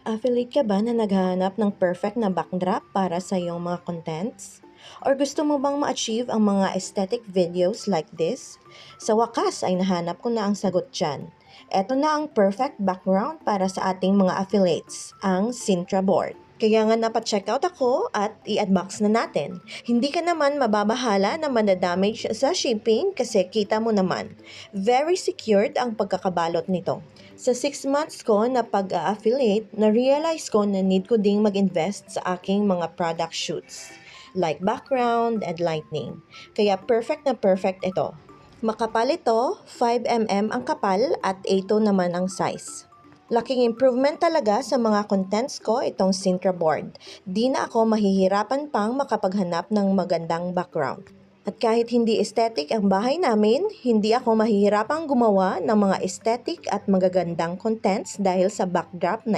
Affiliate ka ba na naghahanap ng perfect na backdrop para sa iyong mga contents? Or gusto mo bang ma-achieve ang mga aesthetic videos like this? Sa wakas ay nahanap ko na ang sagot dyan. Ito na ang perfect background para sa ating mga affiliates, ang Sintra board. Kaya nga napacheck out ako at i-unbox na natin. Hindi ka naman mababahala na mandadamage sa shipping kasi kita mo naman. Very secured ang pagkakabalot nito. Sa 6 months ko na pag-affiliate, na-realize ko na need ko ding mag-invest sa aking mga product shoots, like background and lighting. Kaya perfect na perfect ito. Makapal ito, 5mm ang kapal at A2 naman ang size. Laking improvement talaga sa mga contents ko itong Sintra board. Di na ako mahihirapan pang makapaghanap ng magandang background. At kahit hindi aesthetic ang bahay namin, hindi ako mahihirapang gumawa ng mga aesthetic at magagandang contents dahil sa backdrop na